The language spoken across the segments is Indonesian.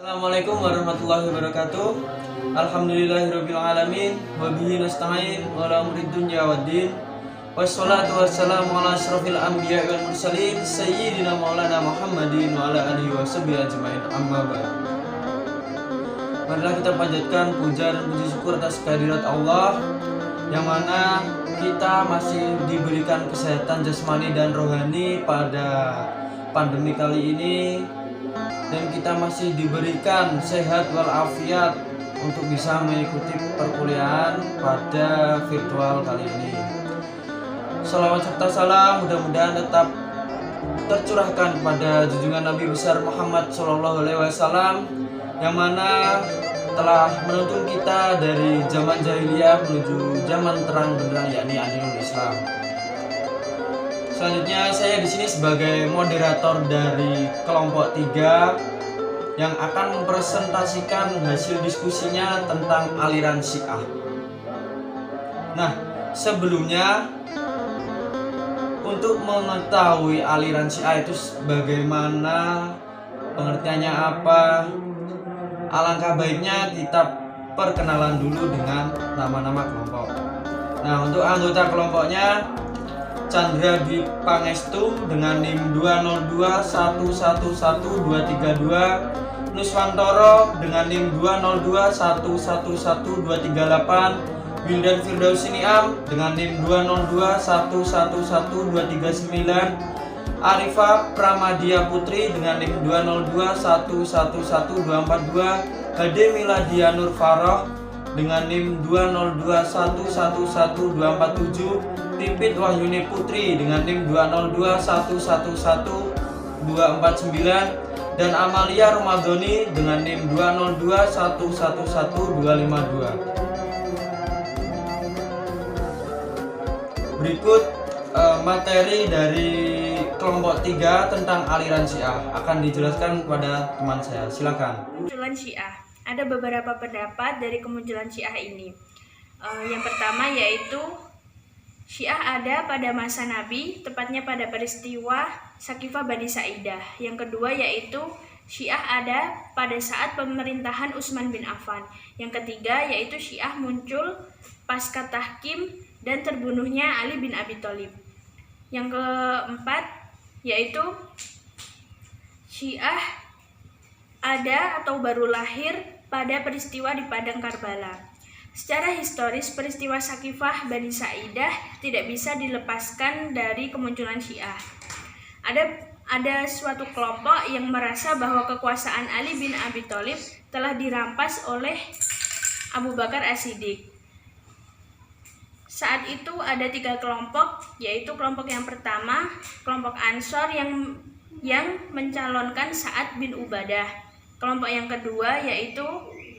Assalamualaikum warahmatullahi wabarakatuh. Alhamdulillahirabbil alamin wa bihi nasta'in wa la umrid dunya waddin. Wassalatu wassalamu ala asyrofil anbiya wal mursalin sayyidina maulana Muhammadin wa ala alihi washabihi ajmain. Amma ba'd. Marilah kita panjatkan puja dan puji syukur atas kehadirat Allah yang mana kita masih diberikan kesehatan jasmani dan rohani pada pandemi kali ini, dan kita masih diberikan sehat walafiat untuk bisa mengikuti perkuliahan pada virtual kali ini. Salawat serta salam mudah-mudahan tetap tercurahkan pada junjungan Nabi besar Muhammad SAW yang mana telah menuntun kita dari zaman jahiliyah menuju zaman terang benderang, yakni Adilul Islam. Selanjutnya saya di sini sebagai moderator dari kelompok 3 yang akan mempresentasikan hasil diskusinya tentang aliran Syiah. Nah, sebelumnya untuk mengetahui aliran Syiah itu bagaimana, pengertiannya apa, alangkah baiknya kita perkenalan dulu dengan nama-nama kelompok. Nah, untuk anggota kelompoknya Chandra Dwi Pangestu dengan NIM 202111232, Nuswantoro dengan NIM 202111238, Wildan Firdaus Niam dengan NIM 202111239, Arifah Pramadia Putri dengan NIM 202111242, Hade Miladia Nur Faroh dengan NIM 202111247, Pipit Wahyuni Putri dengan NIM 201111249, dan Amalia Romadhoni dengan NIM 202111252. Berikut materi dari kelompok 3 tentang aliran Syiah akan dijelaskan kepada teman saya. Silakan. Kemunculan Syiah. Ada beberapa pendapat dari kemunculan Syiah ini. Yang pertama yaitu Syiah ada pada masa Nabi, tepatnya pada peristiwa Sakifah Bani Sa'idah. Yang kedua yaitu Syiah ada pada saat pemerintahan Utsman bin Affan. Yang ketiga yaitu Syiah muncul pasca tahkim dan terbunuhnya Ali bin Abi Thalib. Yang keempat yaitu Syiah ada atau baru lahir pada peristiwa di Padang Karbala. Secara historis, peristiwa Sakifah Bani Sa'idah tidak bisa dilepaskan dari kemunculan Syiah. Ada suatu kelompok yang merasa bahwa kekuasaan Ali bin Abi Thalib telah dirampas oleh Abu Bakar As-Siddiq. Saat itu ada 3 kelompok, yaitu kelompok yang pertama, kelompok Ansor yang mencalonkan Sa'ad bin Ubadah. Kelompok yang kedua yaitu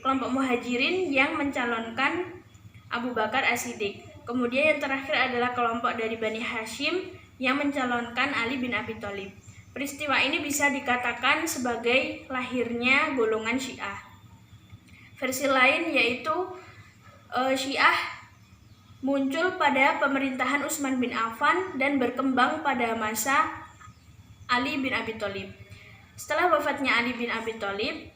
kelompok Muhajirin yang mencalonkan Abu Bakar As-Siddiq. Kemudian yang terakhir adalah kelompok dari Bani Hashim yang mencalonkan Ali bin Abi Thalib. Peristiwa ini bisa dikatakan sebagai lahirnya golongan Syiah. Versi lain yaitu Syiah muncul pada pemerintahan Utsman bin Affan dan berkembang pada masa Ali bin Abi Thalib. Setelah wafatnya Ali bin Abi Thalib,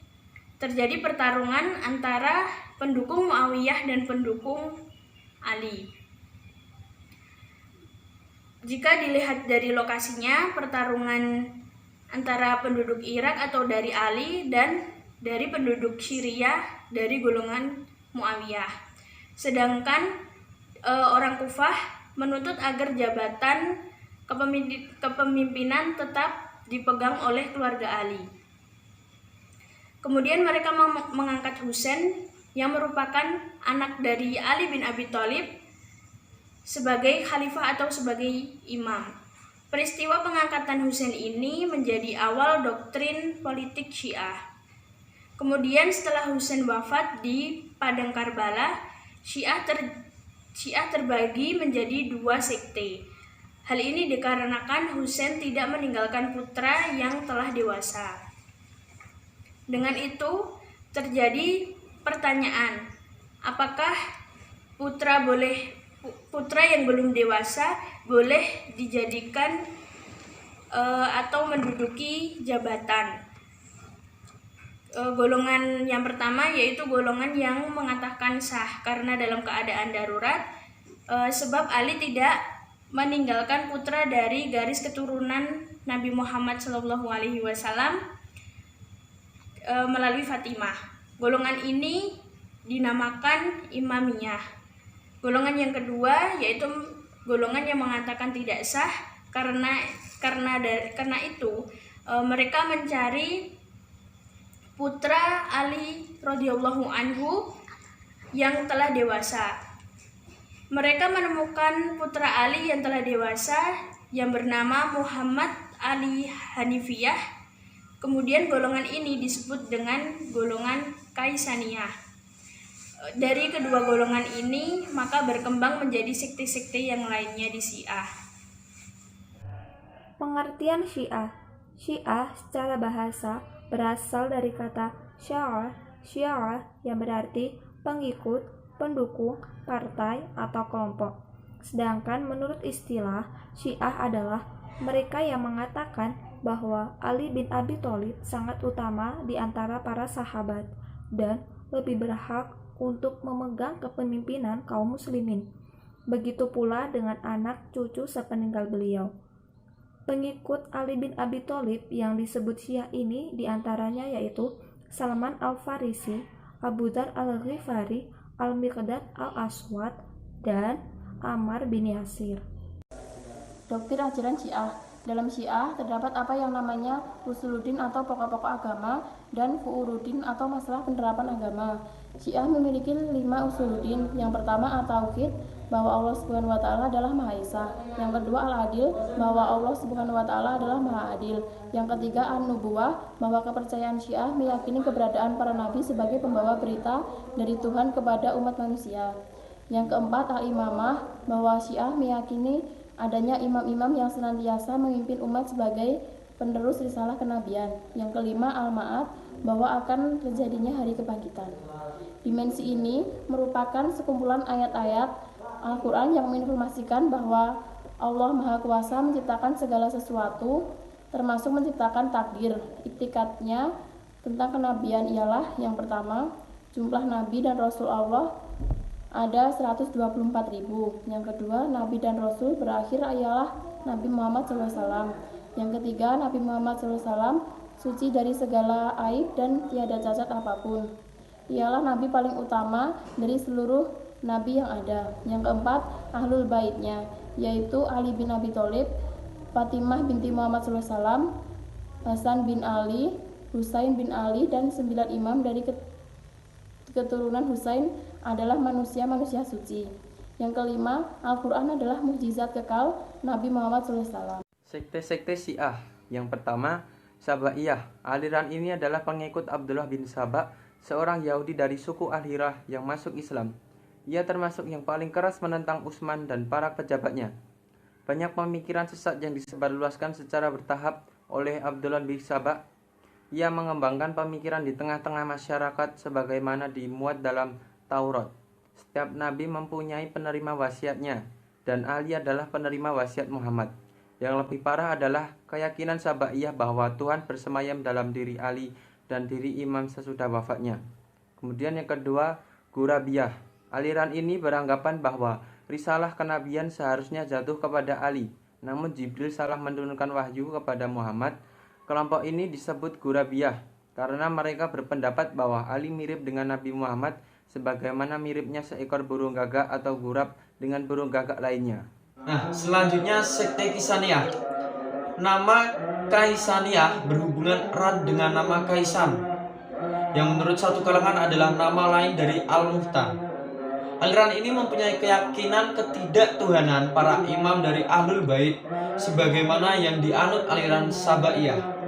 terjadi pertarungan antara pendukung Muawiyah dan pendukung Ali. Jika dilihat dari lokasinya, pertarungan antara penduduk Irak atau dari Ali dan dari penduduk Syria dari golongan Muawiyah. Sedangkan orang Kufah menuntut agar jabatan kepemimpinan tetap dipegang oleh keluarga Ali. Kemudian mereka mengangkat Husain yang merupakan anak dari Ali bin Abi Thalib sebagai khalifah atau sebagai imam. Peristiwa pengangkatan Husain ini menjadi awal doktrin politik Syiah. Kemudian setelah Husain wafat di Padang Karbala, Syiah terbagi menjadi 2 sekte. Hal ini dikarenakan Husain tidak meninggalkan putra yang telah dewasa. Dengan itu terjadi pertanyaan, apakah putra yang belum dewasa boleh dijadikan atau menduduki jabatan? Golongan yang pertama yaitu golongan yang mengatakan sah karena dalam keadaan darurat, sebab Ali tidak meninggalkan putra dari garis keturunan Nabi Muhammad SAW melalui Fatimah. Golongan ini dinamakan Imamiyah. Golongan yang kedua yaitu golongan yang mengatakan tidak sah karena itu mereka mencari putra Ali radhiyallahu anhu yang telah dewasa. Mereka menemukan putra Ali yang telah dewasa yang bernama Muhammad Ali Hanifiyah. Kemudian golongan ini disebut dengan golongan Kaisaniyah. Dari kedua golongan ini maka berkembang menjadi sekte-sekte yang lainnya di Syiah. Pengertian Syiah. Syiah secara bahasa berasal dari kata syiah yang berarti pengikut, pendukung, partai, atau kelompok. Sedangkan menurut istilah, Syiah adalah mereka yang mengatakan bahwa Ali bin Abi Thalib sangat utama di antara para sahabat dan lebih berhak untuk memegang kepemimpinan kaum muslimin. Begitu pula dengan anak cucu sepeninggal beliau. Pengikut Ali bin Abi Thalib yang disebut Syiah ini diantaranya yaitu Salman Al-Farisi, Abu Dzar Al-Ghifari, Al-Miqdad Al-Aswad, dan Ammar bin Yasir. Doktrin ajaran Syiah. Dalam Syiah terdapat apa yang namanya usuluddin atau pokok-pokok agama dan fu'uruddin atau masalah penerapan agama. Syiah memiliki 5 usuluddin. Yang pertama at-tauhid, bahwa Allah Subhanahu wa taala adalah Maha Esa. Yang kedua al-adil, bahwa Allah Subhanahu wa taala adalah Maha Adil. Yang ketiga an-nubuwah, bahwa kepercayaan Syiah meyakini keberadaan para nabi sebagai pembawa berita dari Tuhan kepada umat manusia. Yang keempat al-imamah, bahwa Syiah meyakini adanya imam-imam yang senantiasa memimpin umat sebagai penerus risalah kenabian. Yang kelima al-ma'ad, bahwa akan terjadinya hari kebangkitan. Dimensi ini merupakan sekumpulan ayat-ayat Al-Quran yang menginformasikan bahwa Allah Maha Kuasa menciptakan segala sesuatu, termasuk menciptakan takdir. Iktikadnya tentang kenabian ialah yang pertama, jumlah nabi dan rasul Allah ada 124.000. Yang kedua, nabi dan rasul berakhir ialah Nabi Muhammad SAW. Yang ketiga, Nabi Muhammad SAW suci dari segala aib dan tiada cacat apapun. Ialah nabi paling utama dari seluruh nabi yang ada. Yang keempat, ahlul baitnya, yaitu Ali bin Abi Thalib, Fatimah binti Muhammad SAW, Hasan bin Ali, Husain bin Ali, dan 9 imam dari keturunan Husain adalah manusia-manusia suci. Yang kelima, Al-Quran adalah mukjizat kekal Nabi Muhammad SAW. Sekte-sekte Syiah. Yang pertama, Sabaiyah. Aliran ini adalah pengikut Abdullah bin Saba, seorang Yahudi dari suku Al-Hirah yang masuk Islam. Ia termasuk yang paling keras menentang Utsman dan para pejabatnya. Banyak pemikiran sesat yang disebarluaskan secara bertahap oleh Abdullah bin Saba. Ia mengembangkan pemikiran di tengah-tengah masyarakat sebagaimana dimuat dalam Taurat. Setiap nabi mempunyai penerima wasiatnya, dan Ali adalah penerima wasiat Muhammad. Yang lebih parah adalah keyakinan Sabaiyah bahwa Tuhan bersemayam dalam diri Ali dan diri imam sesudah wafatnya. Kemudian yang kedua, Gurabiyah. Aliran ini beranggapan bahwa risalah kenabian seharusnya jatuh kepada Ali, namun Jibril salah menurunkan wahyu kepada Muhammad. Kelompok ini disebut Gurabiyah karena mereka berpendapat bahwa Ali mirip dengan Nabi Muhammad sebagaimana miripnya seekor burung gagak atau gurab dengan burung gagak lainnya. Nah, selanjutnya sekte Kaisaniyah. Nama Kaisaniyah berhubungan erat dengan nama Kaisan, yang menurut satu kalangan adalah nama lain dari Al-Muhta. Aliran ini mempunyai keyakinan ketidaktuhanan para imam dari Ahlul Bait sebagaimana yang dianut aliran Sabaiyah.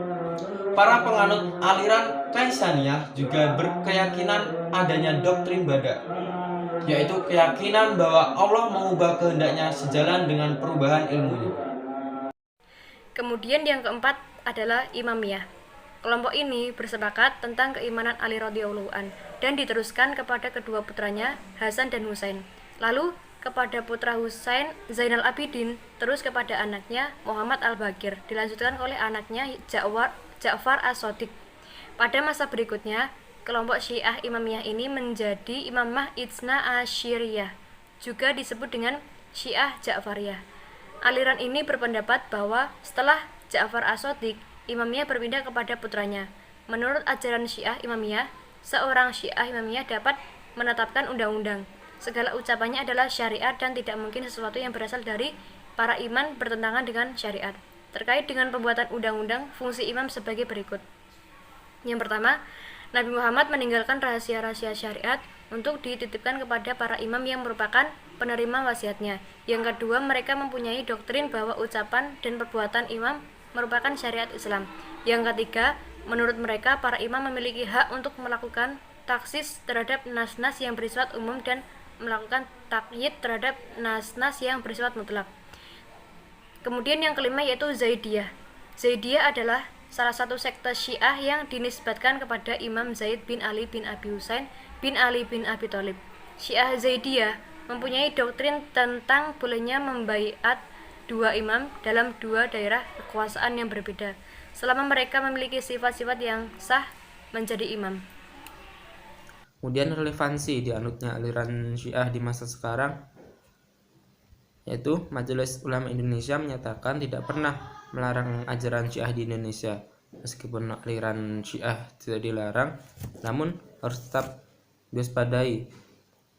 Para penganut aliran Kaisaniyah juga berkeyakinan adanya doktrin bada, yaitu keyakinan bahwa Allah mengubah kehendaknya sejalan dengan perubahan ilmunya. Kemudian yang keempat adalah Imamiyah. Kelompok ini bersepakat tentang keimanan Ali radhiyallahu an dan diteruskan kepada kedua putranya Hasan dan Husain. Lalu kepada putra Husain Zainal Abidin, terus kepada anaknya Muhammad Al-Baqir, dilanjutkan oleh anaknya Ja'far As-Shadiq. Pada masa berikutnya, kelompok Syiah Imamiyah ini menjadi Imamah Itsna Asyiriyah, juga disebut dengan Syiah Ja'fariyah. Aliran ini berpendapat bahwa setelah Ja'far As-Shadiq, Imamiyah berpindah kepada putranya. Menurut ajaran Syiah Imamiyah, seorang Syiah Imamiyah dapat menetapkan undang-undang. Segala ucapannya adalah syariat dan tidak mungkin sesuatu yang berasal dari para imam bertentangan dengan syariat. Terkait dengan pembuatan undang-undang, fungsi imam sebagai berikut. Yang pertama, Nabi Muhammad meninggalkan rahasia-rahasia syariat untuk dititipkan kepada para imam yang merupakan penerima wasiatnya. Yang kedua, mereka mempunyai doktrin bahwa ucapan dan perbuatan imam merupakan syariat Islam. Yang ketiga, menurut mereka para imam memiliki hak untuk melakukan taksis terhadap nas-nas yang bersifat umum dan melakukan takyid terhadap nas-nas yang bersifat mutlak. Kemudian yang kelima yaitu Zaidiyah. Zaidiyah adalah salah satu sekte Syiah yang dinisbatkan kepada Imam Zaid bin Ali bin Abi Husain bin Ali bin Abi Thalib. Syiah Zaidiyah mempunyai doktrin tentang bolehnya membaiat dua imam dalam dua daerah kekuasaan yang berbeda, selama mereka memiliki sifat-sifat yang sah menjadi imam. Kemudian relevansi dianutnya aliran Syiah di masa sekarang, yaitu Majelis Ulama Indonesia menyatakan tidak pernah melarang ajaran Syiah di Indonesia. Meskipun aliran Syiah tidak dilarang, namun harus tetap diwaspadai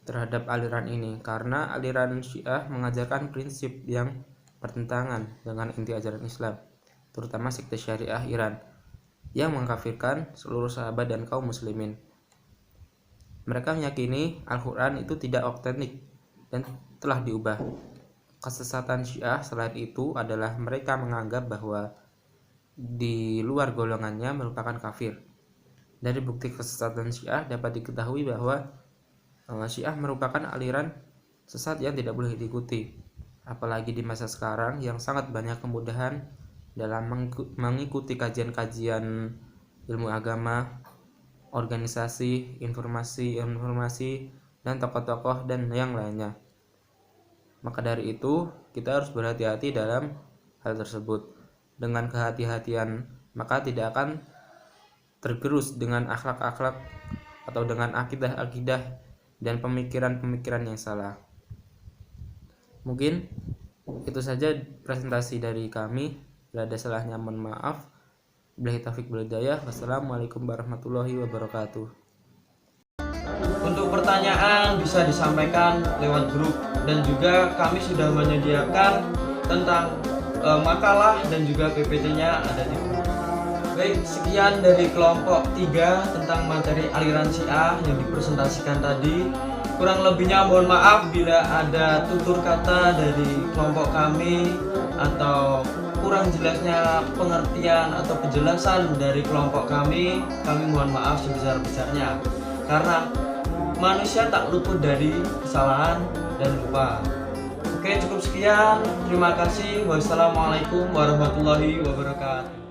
terhadap aliran ini, karena aliran Syiah mengajarkan prinsip yang bertentangan dengan inti ajaran Islam, terutama sekte Syariah Iran yang mengkafirkan seluruh sahabat dan kaum muslimin. Mereka meyakini Al-Quran itu tidak otentik dan telah diubah. Kesesatan Syiah selain itu adalah mereka menganggap bahwa di luar golongannya merupakan kafir. Dari bukti kesesatan Syiah dapat diketahui bahwa Syiah merupakan aliran sesat yang tidak boleh diikuti, apalagi di masa sekarang yang sangat banyak kemudahan dalam mengikuti kajian-kajian ilmu agama, organisasi, informasi, dan tokoh-tokoh dan yang lainnya. Maka dari itu, kita harus berhati-hati dalam hal tersebut. Dengan kehati-hatian, maka tidak akan tergerus dengan akhlak-akhlak atau dengan akidah-akidah dan pemikiran-pemikiran yang salah. Mungkin itu saja presentasi dari kami. Bila ada salahnya mohon maaf. Billahi taufiq wal hidayah. Wassalamualaikum warahmatullahi wabarakatuh. Untuk pertanyaan bisa disampaikan lewat grup, dan juga kami sudah menyediakan tentang makalah dan juga PPT-nya ada di grup. Baik, sekian dari kelompok 3 tentang materi aliran Syiah yang dipresentasikan tadi. Kurang lebihnya mohon maaf bila ada tutur kata dari kelompok kami atau kurang jelasnya pengertian atau penjelasan dari kelompok kami mohon maaf sebesar-besarnya, karena manusia tak luput dari kesalahan dan lupa. Oke, cukup sekian. Terima kasih. Wassalamualaikum warahmatullahi wabarakatuh.